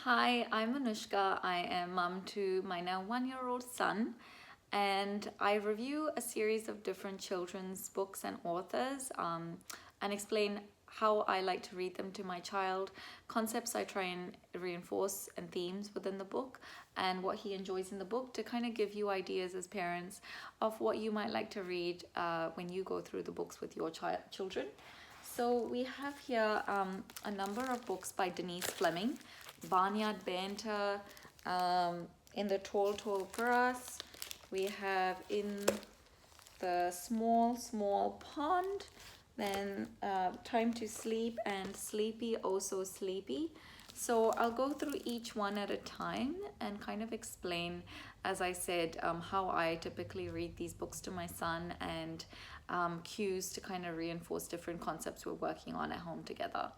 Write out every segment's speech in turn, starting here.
Hi, I'm Anushka. I am mum to my now 1-year-old son, and I review a series of different children's books and authors and explain how I like to read them to my child, concepts I try and reinforce, and themes within the book, and what he enjoys in the book to kind of give you ideas as parents of what you might like to read when you go through the books with your children. So we have here a number of books by Denise Fleming. Barnyard, Banter, in the Tall Grass. We have In the Small Pond. Then Time to Sleep and Sleepy, Oh So Sleepy. So I'll go through each one at a time and kind of explain, as I said, how I typically read these books to my son and cues to kind of reinforce different concepts we're working on at home together.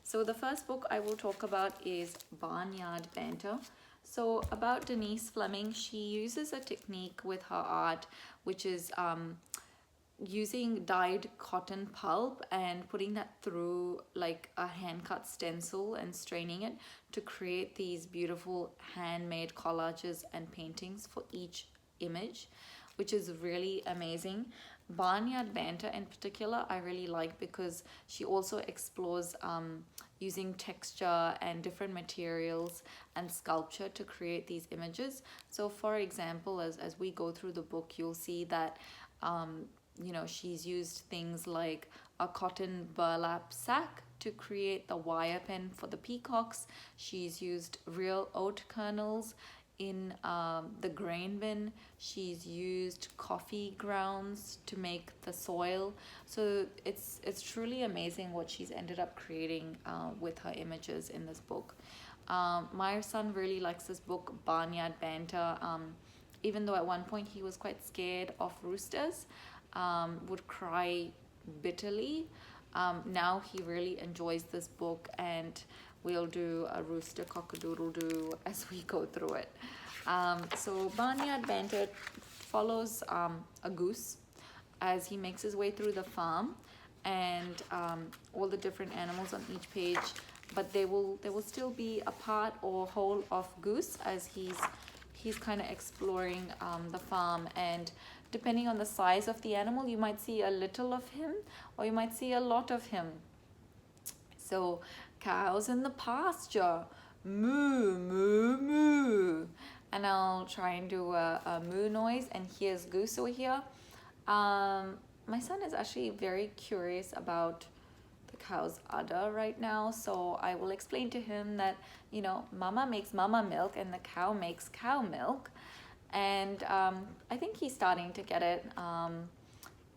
So the first book I will talk about is Barnyard Banter. So about Denise Fleming, she uses a technique with her art, which is using dyed cotton pulp and putting that through like a hand cut stencil and straining it to create these beautiful handmade collages and paintings for each image, which is really amazing. Barnyard Banter in particular I really like because she also explores using texture and different materials and sculpture to create these images. So for example, as we go through the book, you'll see that she's used things like a cotton burlap sack to create the wire pen for the peacocks. She's used real oat kernels in the grain bin. She's used coffee grounds to make the soil. So it's truly amazing what she's ended up creating with her images in this book. My son really likes this book, Barnyard Banter. Even though at one point he was quite scared of roosters, would cry bitterly. Now he really enjoys this book, and we'll do a rooster cock-a-doodle-doo as we go through it. So Barnyard Banter follows a goose as he makes his way through the farm, and all the different animals on each page, but there will still be a part or whole of goose as he's kind of exploring the farm, and depending on the size of the animal, you might see a little of him or you might see a lot of him. So cows in the pasture, moo, moo, moo. And I'll try and do a moo noise, and here's goose over here. My son is actually very curious about the cow's udder right now, so I will explain to him that, mama makes mama milk and the cow makes cow milk. And I think he's starting to get it.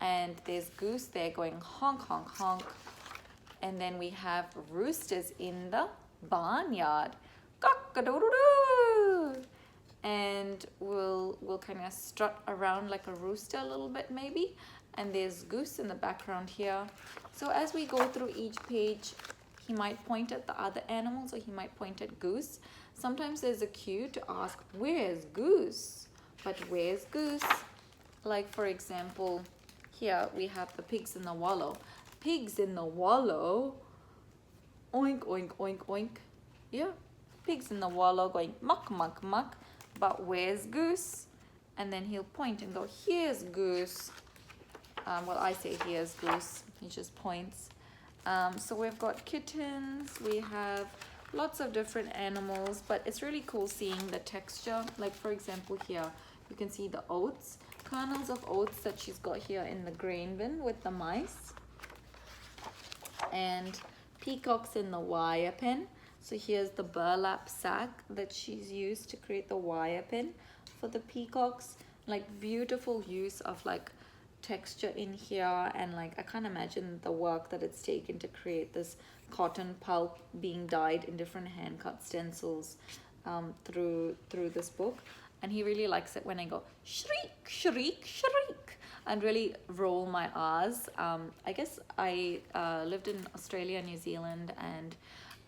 And there's goose there going honk, honk, honk. And then we have roosters in the barnyard. Cock-a-doodle-doo! And we'll kind of strut around like a rooster a little bit maybe. And there's goose in the background here. So as we go through each page, he might point at the other animals or he might point at goose. Sometimes there's a cue to ask, where's goose? But where's goose? Like for example, here we have the pigs in the wallow. Pigs in the wallow. Oink, oink, oink, oink. Yeah, pigs in the wallow going muck, muck, muck. But where's goose? And then he'll point and go, here's goose. Well, I say here's goose. He just points. So we've got kittens. We have lots of different animals, but it's really cool seeing the texture. Like for example here, you can see the oats, kernels of oats that she's got here in the grain bin with the mice. And peacocks in the wire pen. So here's the burlap sack that she's used to create the wire pen for the peacocks. Like beautiful use of like texture in here, and like I can't imagine the work that it's taken to create this cotton pulp being dyed in different hand cut stencils through this book. And he really likes it when I go shriek, shriek, shriek, and really roll my R's. I guess I lived in Australia and New Zealand, and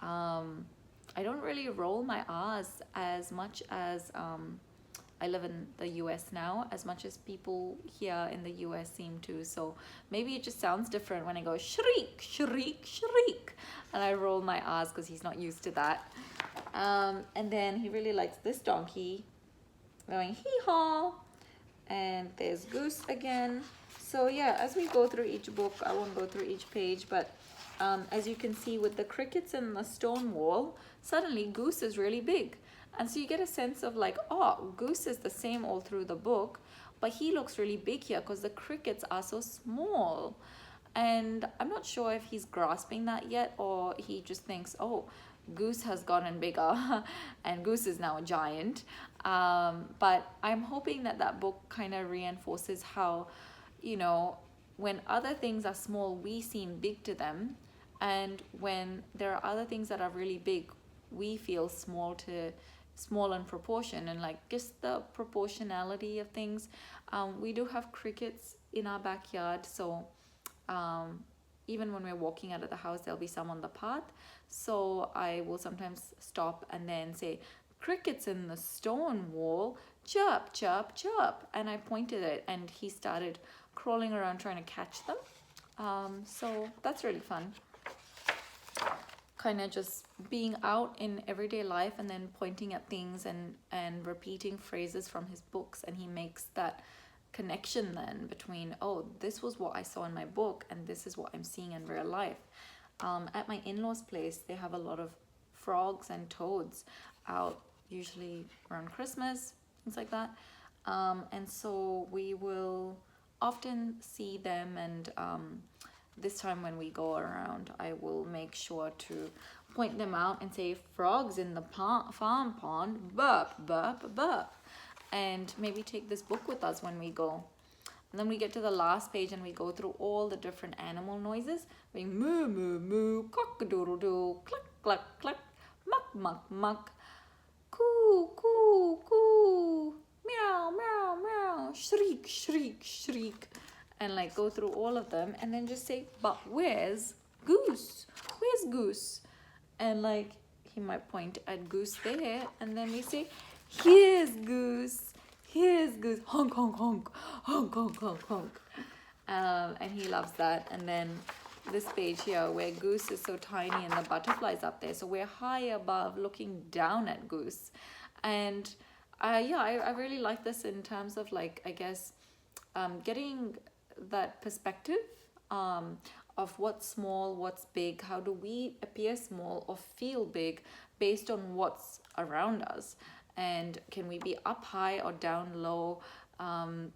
I don't really roll my R's as much as I live in the US now, as much as people here in the US seem to. So maybe it just sounds different when I go shriek, shriek, shriek, and I roll my R's because he's not used to that. And then he really likes this donkey going hee-haw. And there's Goose again. So yeah, as we go through each book, I won't go through each page, but as you can see with the crickets and the stone wall, suddenly Goose is really big. And so you get a sense of like, oh, Goose is the same all through the book, but he looks really big here because the crickets are so small. And I'm not sure if he's grasping that yet, or he just thinks, oh, Goose has gotten bigger and Goose is now a giant. But I'm hoping that that book kind of reinforces how, you know, when other things are small, we seem big to them. And when there are other things that are really big, we feel small in proportion. And like just the proportionality of things. We do have crickets in our backyard, so even when we're walking out of the house, there'll be some on the path. So I will sometimes stop and then say, crickets in the stone wall, chirp, chirp, chirp. And I pointed it and he started crawling around trying to catch them. So that's really fun. Kind of just being out in everyday life and then pointing at things and repeating phrases from his books. And he makes that connection then between, oh, this was what I saw in my book and this is what I'm seeing in real life. At my in-laws' place, they have a lot of frogs and toads out, usually around Christmas, things like that. And so we will often see them, and this time when we go around, I will make sure to point them out and say, frogs in the farm pond, burp, burp, burp. And maybe take this book with us when we go. And then we get to the last page and we go through all the different animal noises. Being moo, moo, moo, cock-a-doodle-doo, cluck, cluck, cluck, muck, muck, muck, coo, coo, coo, meow, meow, meow, shriek, shriek, shriek. And like go through all of them and then just say, but where's Goose? Where's Goose? And like he might point at Goose there, and then we say, here's Goose, here's Goose, honk, honk, honk, honk, honk, honk, honk. And he loves that. And then this page here where Goose is so tiny and the butterflies up there, so we're high above looking down at Goose. And I really like this in terms of like, I guess, getting that perspective of what's small, what's big, how do we appear small or feel big based on what's around us. And can we be up high or down low?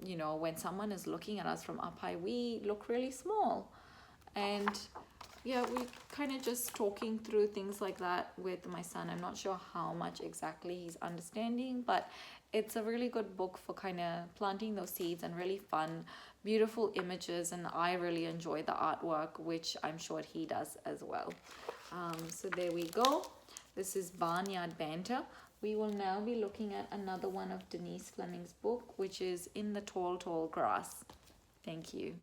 You know, when someone is looking at us from up high, we look really small. And yeah, we kind of just talking through things like that with my son. I'm not sure how much exactly he's understanding, but it's a really good book for kind of planting those seeds, and really fun, beautiful images. And I really enjoy the artwork, which I'm sure he does as well. So there we go. This is Barnyard Banter. We will now be looking at another one of Denise Fleming's book, which is In the Tall, Tall Grass. Thank you.